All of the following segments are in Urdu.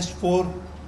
S4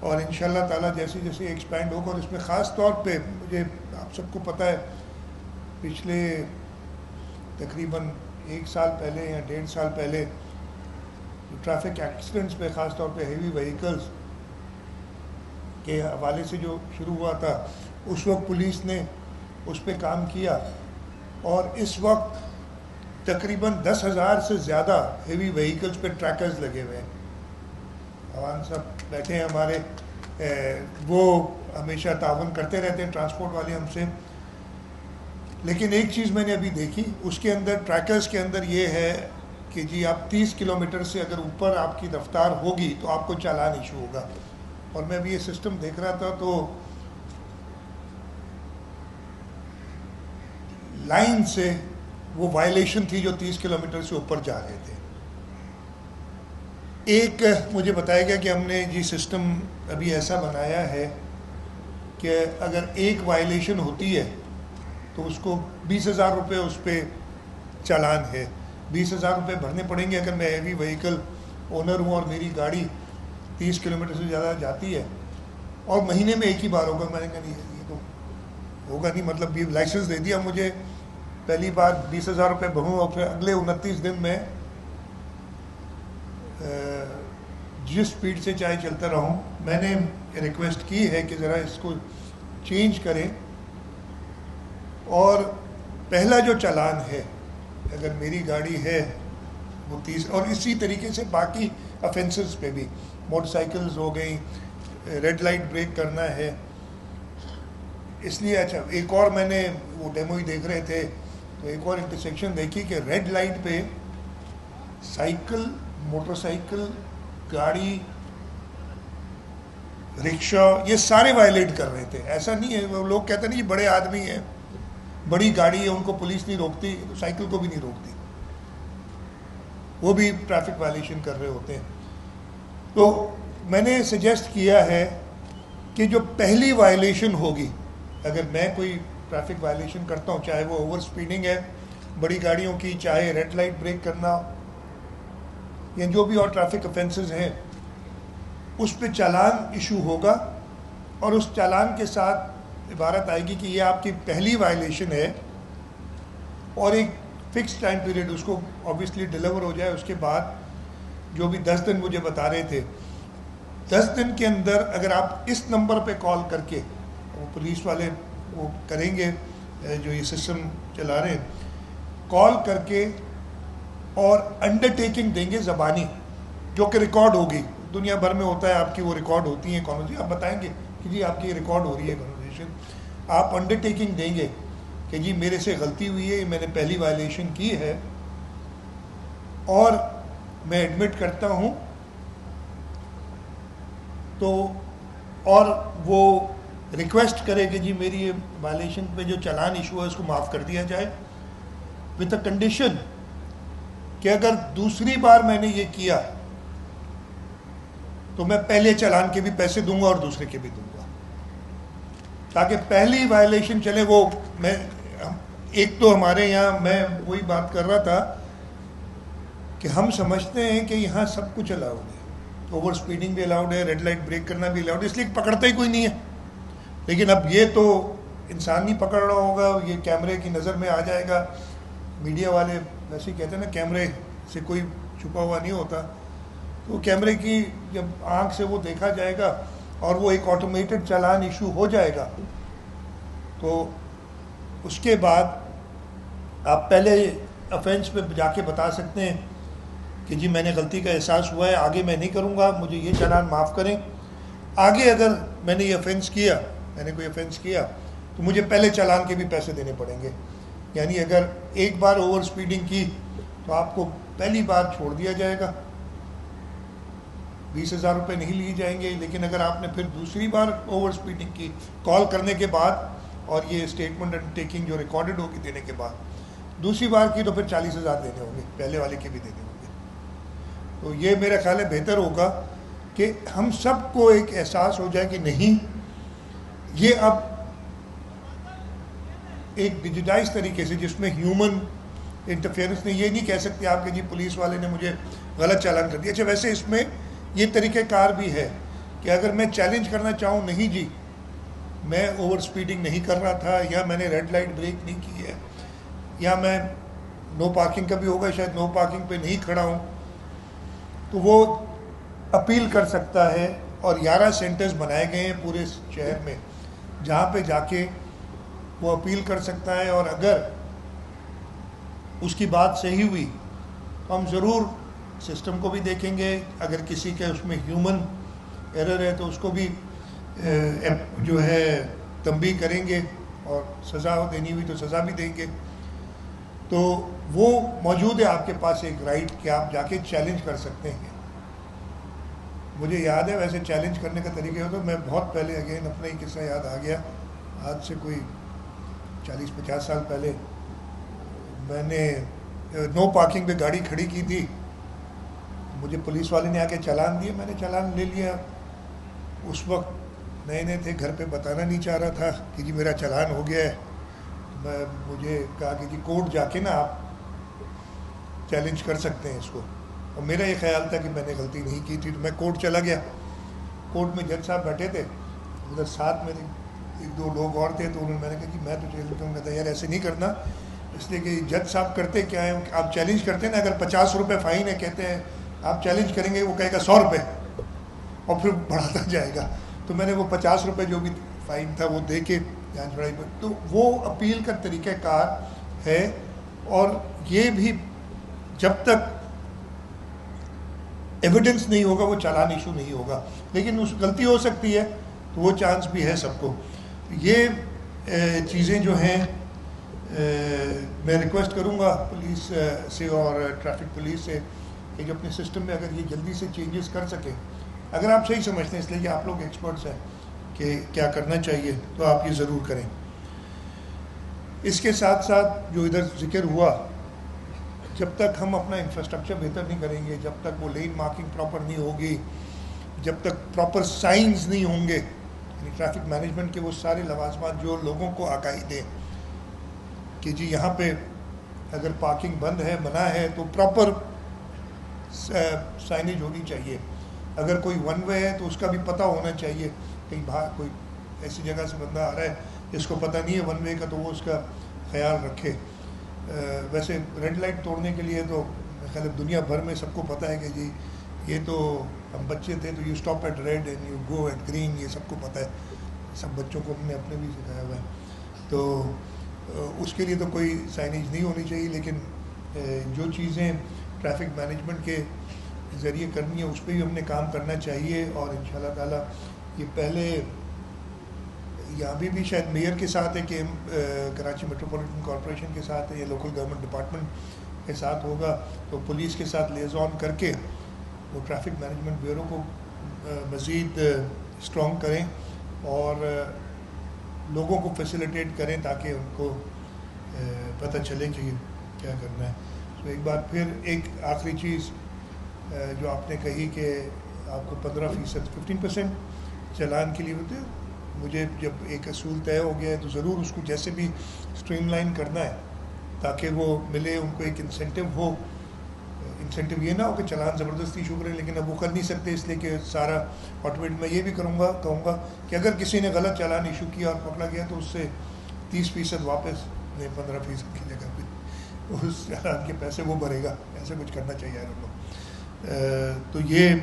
اور انشاءاللہ تعالیٰ جیسے جیسے ایکسپینڈ ہوگا، اور اس میں خاص طور پہ مجھے آپ سب کو پتہ ہے پچھلے تقریباً 1 سال پہلے یا 1.5 سال پہلے ٹریفک ایکسیڈنٹس پہ خاص طور پہ ہیوی وہیکلز کے حوالے سے جو شروع ہوا تھا، اس وقت پولیس نے اس پہ کام کیا، اور اس وقت تقریباً 10,000 سے زیادہ ہیوی وہیکلز پہ ٹریکرز لگے ہوئے ہیں۔ عوام صاحب بیٹھے ہیں ہمارے، وہ ہمیشہ تعاون کرتے رہتے ہیں ٹرانسپورٹ والے ہم سے، لیکن ایک چیز میں نے ابھی دیکھی اس کے اندر، ٹریکرز کے اندر، یہ ہے کہ جی آپ 30 کلومیٹر سے اگر اوپر آپ کی رفتار ہوگی تو آپ کو چالان ایشو ہوگا۔ اور میں ابھی یہ سسٹم دیکھ رہا تھا تو لائن سے وہ وائلیشن تھی جو 30 کلومیٹر سے اوپر جا رہے تھے۔ ایک مجھے بتایا گیا کہ ہم نے جی سسٹم ابھی ایسا بنایا ہے کہ اگر ایک وائلیشن ہوتی ہے تو اس کو 20,000 روپے اس پہ چالان ہے، 20,000 روپے بھرنے پڑیں گے اگر میں ہیوی وہیکل اونر ہوں اور میری گاڑی 30 کلومیٹر سے زیادہ جاتی ہے، اور مہینے میں ایک ہی بار ہوگا۔ میں نے کہا نہیں یہ تو ہوگا نہیں، مطلب یہ لائسنس دے دیا مجھے، پہلی بار 20,000 روپے بھروں اور پھر اگلے 29 دن میں جس سپیڈ سے چاہے چلتا رہوں۔ میں نے ریکویسٹ کی ہے کہ ذرا اس کو چینج کریں، اور پہلا جو چالان ہے اگر میری گاڑی ہے وہ 30، اور اسی طریقے سے باقی افینسز پہ بھی، موٹر سائیکلز ہو گئیں، ریڈ لائٹ بریک کرنا ہے۔ اس لیے اچھا ایک اور میں نے وہ ڈیمو ہی دیکھ رہے تھے تو ایک اور انٹرسیکشن دیکھی کہ ریڈ لائٹ پہ سائیکل، موٹر سائیکل، گاڑی، رکشا، یہ سارے وائلیٹ کر رہے تھے۔ ایسا نہیں ہے، وہ لوگ کہتے ہیں یہ بڑے آدمی ہیں، بڑی گاڑی ہے، ان کو پولیس نہیں روکتی، سائیکل کو بھی نہیں روکتی، وہ بھی ٹریفک وائلیشن کر رہے ہوتے ہیں۔ تو میں نے سجیسٹ کیا ہے کہ جو پہلی وائلیشن ہوگی، اگر میں کوئی ٹریفک وائلیشن کرتا ہوں، چاہے وہ اوور سپیڈنگ ہے بڑی گاڑیوں کی، چاہے ریڈ لائٹ بریک کرنا، یا جو بھی اور ٹریفک افینسز ہیں، اس پہ چالان ایشو ہوگا، اور اس چالان کے ساتھ عبارت آئے گی کہ یہ آپ کی پہلی وائلیشن ہے، اور ایک فکس ٹائم پیریڈ اس کو آبویسلی ڈیلیور ہو جائے۔ اس کے بعد جو بھی 10 دن مجھے بتا رہے تھے، 10 دن کے اندر اگر آپ اس نمبر پہ کال کر کے، وہ پولیس والے وہ کریں گے جو یہ سسٹم چلا رہے ہیں، کال کر کے اور انڈر ٹیکنگ دیں گے زبانی، جو کہ ریکارڈ ہوگی، دنیا بھر میں ہوتا ہے آپ کی وہ ریکارڈ ہوتی ہیں کانورسیشن، آپ بتائیں گے کہ جی آپ کی ریکارڈ ہو رہی ہے کانورسیشن، آپ انڈر ٹیکنگ دیں گے کہ جی میرے سے غلطی ہوئی ہے، میں نے پہلی وائلیشن کی ہے، اور میں ایڈمٹ کرتا ہوں، تو اور وہ ریکویسٹ کرے کہ جی میری یہ وائلیشن پہ جو چالان ایشو ہے اس کو معاف کر دیا جائے، وتھ اے کنڈیشن کہ اگر دوسری بار میں نے یہ کیا تو میں پہلے چالان کے بھی پیسے دوں گا اور دوسرے کے بھی دوں گا، تاکہ پہلی وائلیشن چلے۔ وہ میں ایک تو ہمارے یہاں میں وہی بات کر رہا تھا کہ ہم سمجھتے ہیں کہ یہاں سب کچھ الاؤڈ ہے، اوور سپیڈنگ بھی الاؤڈ ہے، ریڈ لائٹ بریک کرنا بھی الاؤڈ ہے، اس لیے پکڑتا ہی کوئی نہیں ہے۔ لیکن اب یہ تو انسان نہیں پکڑ رہا ہوگا، یہ کیمرے کی نظر میں آ جائے گا، میڈیا والے ویسے ہی کہتے ہیں نا کیمرے سے کوئی چھپا ہوا نہیں ہوتا، تو کیمرے کی جب آنکھ سے وہ دیکھا جائے گا اور وہ ایک آٹومیٹڈ چالان ایشو ہو جائے گا، تو اس کے بعد آپ پہلے افینس پہ جا کے بتا سکتے ہیں کہ جی میں نے غلطی کا احساس ہوا ہے، آگے میں نہیں کروں گا، مجھے یہ چالان معاف کریں۔ آگے اگر میں نے یہ افینس کیا، میں نے کوئی افینس کیا، تو مجھے پہلے چالان کے بھی پیسے دینے پڑیں گے، یعنی اگر ایک بار اوور سپیڈنگ کی تو آپ کو پہلی بار چھوڑ دیا جائے گا، 20,000 روپے نہیں لیے جائیں گے، لیکن اگر آپ نے پھر دوسری بار اوور سپیڈنگ کی کال کرنے کے بعد اور یہ اسٹیٹمنٹ انڈر ٹیکنگ جو ریکارڈڈ ہوگی دینے کے بعد، دوسری بار کی تو پھر 40,000 دینے ہوں گے، پہلے والے کے بھی دینے ہوں گے۔ تو یہ میرا خیال ہے بہتر ہوگا کہ ہم سب کو ایک احساس ہو جائے کہ نہیں، یہ اب ایک ڈیجیٹائز طریقے سے، جس میں ہیومن انٹرفیئرنس نہیں، یہ نہیں کہہ سکتے آپ کہ جی پولیس والے نے مجھے غلط چالان کر دیا۔ اچھا ویسے اس میں یہ طریقہ کار بھی ہے کہ اگر میں چیلنج کرنا چاہوں نہیں جی میں اوور سپیڈنگ نہیں کر رہا تھا, یا میں نے ریڈ لائٹ بریک نہیں کی ہے, یا میں نو پارکنگ کا بھی ہوگا شاید نو پارکنگ پہ نہیں کھڑا ہوں, تو وہ اپیل کر سکتا ہے. اور 11 سینٹرز بنائے گئے ہیں پورے شہر میں جہاں پہ جا کے وہ اپیل کر سکتا ہے. اور اگر اس کی بات صحیح ہوئی تو ہم ضرور سسٹم کو بھی دیکھیں گے, اگر کسی کے اس میں ہیومن ایرر ہے تو اس کو بھی جو ہے تنبیہ کریں گے, اور سزا دینی ہوئی تو سزا بھی دیں گے. تو وہ موجود ہے آپ کے پاس ایک رائٹ کہ آپ جا کے چیلنج کر سکتے ہیں. مجھے یاد ہے ویسے چیلنج کرنے کا طریقہ ہوتا, میں بہت پہلے اگین اپنا ہی قصہ یاد آ گیا, آج سے کوئی 40-50 سال پہلے میں نے نو پارکنگ پہ گاڑی کھڑی کی تھی. مجھے پولیس والے نے آ کے چالان دیا, میں نے چالان لے لیا. اس وقت نئے نئے تھے, گھر پہ بتانا نہیں چاہ رہا تھا کہ جی میرا چالان ہو گیا ہے. مجھے کہا کہ جی کورٹ جا کے نا آپ چیلنج کر سکتے ہیں اس کو, اور میرا یہ خیال تھا کہ میں نے غلطی نہیں کی تھی. تو میں کورٹ چلا گیا. کورٹ میں جج صاحب بیٹھے تھے, ادھر ساتھ میں 1-2 لوگ اور تھے, تو انہوں نے میں نے کہا کہ میں تو چیلنج کہتا یار ایسے نہیں کرنا, اس لیے کہ جج صاحب کرتے کیا ہیں, آپ چیلنج کرتے ہیں نا, اگر 50 روپے فائن ہے, کہتے ہیں آپ چیلنج کریں گے, وہ کہے گا 100 روپے, اور پھر بڑھاتا جائے گا. تو میں نے وہ 50 روپے جو بھی فائن تھا وہ دے کے جان چھڑائی. تو وہ اپیل کا طریقہ کار ہے, اور یہ بھی جب تک ایویڈنس نہیں ہوگا وہ چالان ایشو نہیں ہوگا, لیکن اس غلطی ہو سکتی ہے تو وہ چانس بھی ہے سب کو. یہ چیزیں جو ہیں میں ریکویسٹ کروں گا پولیس سے اور ٹریفک پولیس سے کہ جو اپنے سسٹم میں اگر یہ جلدی سے چینجز کر سکیں, اگر آپ صحیح سمجھتے ہیں, اس لیے کہ آپ لوگ ایکسپرٹس ہیں کہ کیا کرنا چاہیے, تو آپ یہ ضرور کریں. اس کے ساتھ ساتھ جو ادھر ذکر ہوا, جب تک ہم اپنا انفراسٹرکچر بہتر نہیں کریں گے, جب تک وہ لین مارکنگ پراپر نہیں ہوگی, جب تک پراپر سائنز نہیں ہوں گے, یعنی ٹریفک مینجمنٹ کے وہ سارے لوازمات جو لوگوں کو آگاہی دیں کہ جی یہاں پہ اگر پارکنگ بند ہے, منع ہے, تو پراپر سائنیج ہونی چاہیے. اگر کوئی ون وے ہے تو اس کا بھی پتہ ہونا چاہیے, کہیں باہر کوئی ایسی جگہ سے بندہ آ رہا ہے جس کو پتہ نہیں ہے ون وے کا, تو وہ اس کا خیال رکھے. ویسے ریڈ لائٹ توڑنے کے لیے تو میرے خیال دنیا بھر میں سب کو پتہ ہے کہ جی یہ تو ہم بچے تھے تو you stop at red and you go at green, یہ سب کو پتہ ہے, سب بچوں کو ہم نے اپنے بھی سکھایا ہوا ہے. تو اس کے لیے تو کوئی سائنیج نہیں ہونی چاہیے, لیکن جو چیزیں ٹریفک مینجمنٹ کے ذریعے کرنی ہے اس پہ بھی ہم نے کام کرنا چاہیے. اور ان شاء اللہ تعالیٰ یہ پہلے یہاں بھی شاید میئر کے ساتھ ہے کہ کراچی میٹروپولیٹن کارپوریشن کے ساتھ ہے, یا لوکل گورنمنٹ ڈپارٹمنٹ کے ساتھ ہوگا, تو پولیس کے ساتھ لیزون کر کے وہ ٹریفک مینجمنٹ بیورو کو مزید اسٹرانگ کریں اور لوگوں کو فیسیلیٹیٹ کریں تاکہ ان کو پتہ چلے کہ کیا کرنا ہے. تو ایک بار پھر ایک آخری چیز جو آپ نے کہی کہ آپ کو 15% 15% چالان کے لیے ہوتے ہیں, مجھے جب ایک اصول طے ہو گیا ہے تو ضرور اس کو جیسے بھی اسٹریم لائن کرنا ہے تاکہ وہ ملے, ان کو ایک انسینٹیو ہو. انسینٹیو یہ نہ ہو کہ چالان زبردستی ایشو کریں, لیکن اب وہ کر نہیں سکتے, اس لیے کہ سارا آٹومیٹ. میں یہ بھی کہوں گا کہ اگر کسی نے غلط چالان ایشو کیا اور پکڑا گیا تو اس سے 30% واپس نہیں, 15% کی جگہ پہ اس چالان کے پیسے وہ بھرے گا. ایسے کچھ کرنا چاہیے ہم لوگ. تو یہ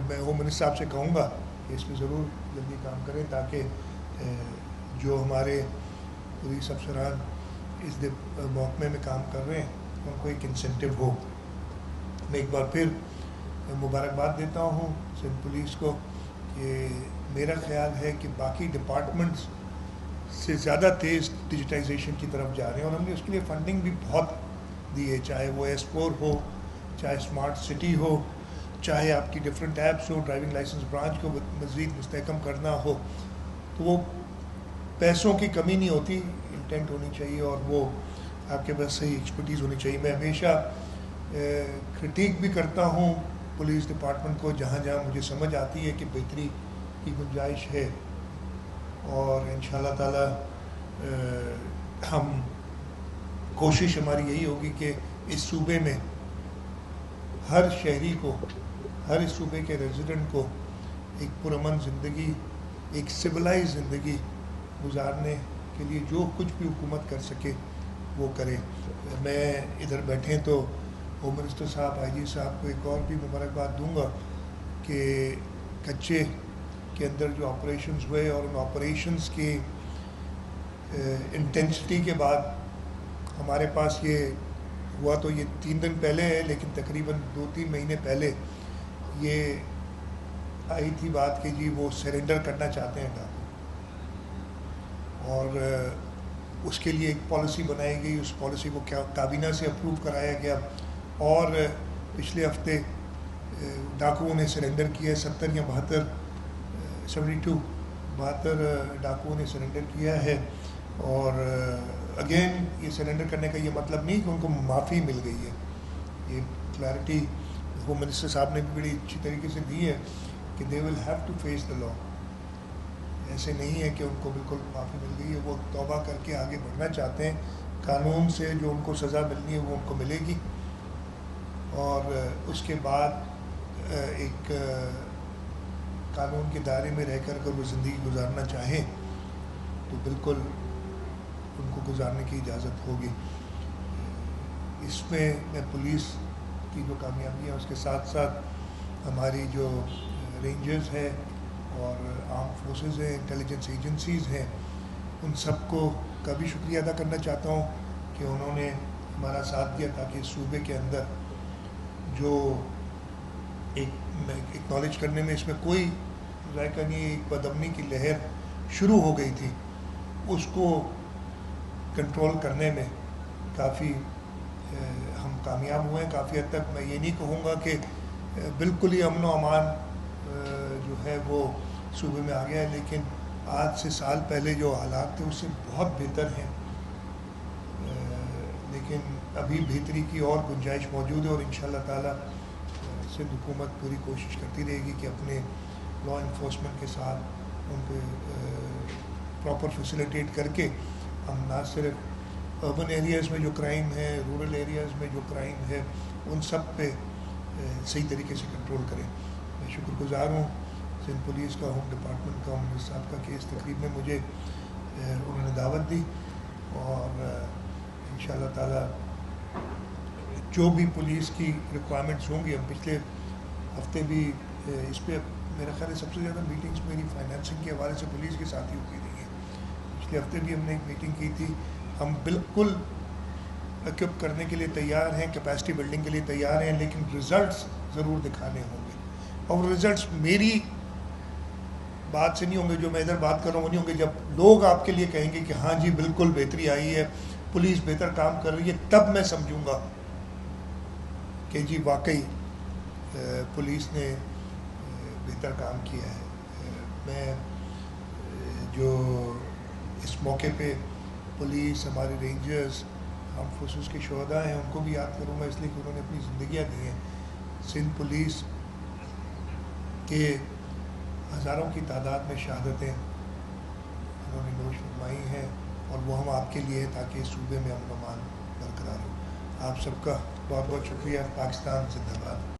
میں ہوم منسٹر صاحب سے کہوں گا کہ اس پہ ضرور جلدی کام کریں تاکہ جو ہمارے پولیس افسران اس محکمے میں کام کر رہے ہیں ان کو ایک انسینٹیو ہو. میں ایک بار پھر مبارکباد دیتا ہوں سندھ پولیس کو کہ میرا خیال ہے کہ باقی ڈپارٹمنٹس سے زیادہ تیز ڈیجیٹائزیشن کی طرف جا رہے ہیں, اور ہم نے اس کے لیے فنڈنگ بھی بہت دی ہے, چاہے وہ ایس4 ہو, چاہے اسمارٹ سٹی ہو, چاہے آپ کی ڈفرینٹ ایپس ہو, ڈرائیونگ لائسنس برانچ کو مزید مستحکم کرنا ہو. تو وہ پیسوں کی کمی نہیں ہوتی, انٹینٹ ہونی چاہیے اور وہ آپ کے پاس صحیح ایکسپرٹیز ہونی چاہیے. میں ہمیشہ کرٹیک بھی کرتا ہوں پولیس ڈپارٹمنٹ کو جہاں جہاں مجھے سمجھ آتی ہے کہ بہتری کی گنجائش ہے, اور ان شاء اللہ تعالیٰ ہم کوشش ہماری یہی ہوگی کہ اس صوبے میں ہر شہری کو, ہر اس صوبے کے ریزیڈنٹ کو ایک پرامن زندگی، ایک سویلائز زندگی گزارنے کے لیے جو کچھ بھی حکومت کر سکے وہ کرے۔ میں ادھر بیٹھے تو ہوم منسٹر صاحب، آئی جی صاحب کو ایک اور بھی مبارکباد دوں گا کہ کچے کے اندر جو آپریشنز ہوئے اور ان آپریشنز کی انٹینسٹی کے بعد ہمارے پاس یہ ہوا تو یہ 3 دن پہلے ہے، لیکن تقریباً 2-3 مہینے پہلے یہ آئی تھی بات کہ جی وہ سرنڈر کرنا چاہتے ہیں ڈاکو، اور اس کے لیے ایک پالیسی بنائی گئی، اس پالیسی کو کابینہ سے اپروو کرایا گیا، اور پچھلے ہفتے ڈاکوؤں نے سرنڈر کیا ہے۔ 70 یا 72 ڈاکوؤں نے سرنڈر کیا ہے، اور اگین یہ سرنڈر کرنے کا یہ مطلب نہیں کہ ان کو معافی مل گئی ہے۔ یہ کلیئرٹی ہوم منسٹر صاحب نے بھی بڑی اچھی طریقے سے دی ہے کہ they will have to face the law. ایسے نہیں ہے کہ ان کو بالکل معافی مل گئی ہے، وہ توبہ کر کے آگے بڑھنا چاہتے ہیں، قانون سے جو ان کو سزا ملنی ہے وہ ان کو ملے گی، اور اس کے بعد ایک قانون کے دائرے میں رہ کر اگر وہ زندگی گزارنا چاہیں تو بالکل ان کو گزارنے کی اجازت ہوگی۔ اس میں پولیس کی جو کامیابی ہے اس کے ساتھ ساتھ ہماری جو رینجرز ہیں اور آرم فورسز ہیں، انٹیلیجنس ایجنسیز ہیں، ان سب کو کا بھی شکریہ ادا کرنا چاہتا ہوں کہ انہوں نے ہمارا ساتھ دیا تاکہ اس صوبے کے اندر جو ایکنالج کرنے میں اس میں کوئی ذائقہ نہیں، ایک بدامنی کی لہر شروع ہو گئی تھی، اس کو کنٹرول کرنے میں کافی ہم کامیاب ہوئے ہیں کافی حد تک۔ میں یہ نہیں کہوں گا کہ بالکل ہی امن و امان جو ہے وہ صوبے میں آ گیا ہے، لیکن آج سے سال پہلے جو حالات تھے اس سے بہت بہتر ہیں، لیکن ابھی بہتری کی اور گنجائش موجود ہے، اور انشاءاللہ تعالی سندھ حکومت پوری کوشش کرتی رہے گی کہ اپنے لا انفورسمنٹ کے ساتھ ان کو پراپر فیسیلیٹیٹ کر کے ہم نہ صرف اربن ایریاز میں جو کرائم ہے، رورل ایریاز میں جو کرائم ہے، ان سب پہ صحیح طریقے سے کنٹرول کریں۔ میں شکر گزار ہوں سندھ پولیس کا، ہوم ڈپارٹمنٹ کا، ہوم صاحب کا کہ اس تقریب میں مجھے انہوں نے دعوت دی، اور انشاءاللہ تعالی جو بھی پولیس کی ریکوائرمنٹس ہوں گی، ہم پچھلے ہفتے بھی اس پہ میرا خیال ہے سب سے زیادہ میٹنگس میری فائنینسنگ کے حوالے سے پولیس کے ساتھ ہی ہوتی رہی ہیں۔ پچھلے ہفتے بھی ہم نے ایک میٹنگ کی تھی، ہم بالکل ایکوپ کرنے کے لیے تیار ہیں، کیپیسٹی بلڈنگ کے لیے تیار ہیں، لیکن ریزلٹس ضرور دکھانے ہوں گے، اور ریزلٹس میری بات سے نہیں ہوں گے، جو میں ادھر بات کر رہا ہوں وہ نہیں ہوں گے، جب لوگ آپ کے لیے کہیں گے کہ ہاں جی بالکل بہتری آئی ہے، پولیس بہتر کام کر رہی ہے، تب میں سمجھوں گا کہ جی واقعی پولیس نے بہتر کام کیا ہے۔ میں جو اس موقع پہ پولیس، ہمارے رینجرز، آرم فورسز کے شہداء ہیں، ان کو بھی یاد کروں گا، اس لیے کہ انہوں نے اپنی زندگیاں دی ہیں۔ سندھ پولیس کے ہزاروں کی تعداد میں شہادتیں انہوں نے نوش فرمائی ہیں، اور وہ ہم آپ کے لیے تاکہ اس صوبے میں امن و امان برقرار ہو۔ آپ سب کا بہت بہت شکریہ۔ پاکستان زندہ باد۔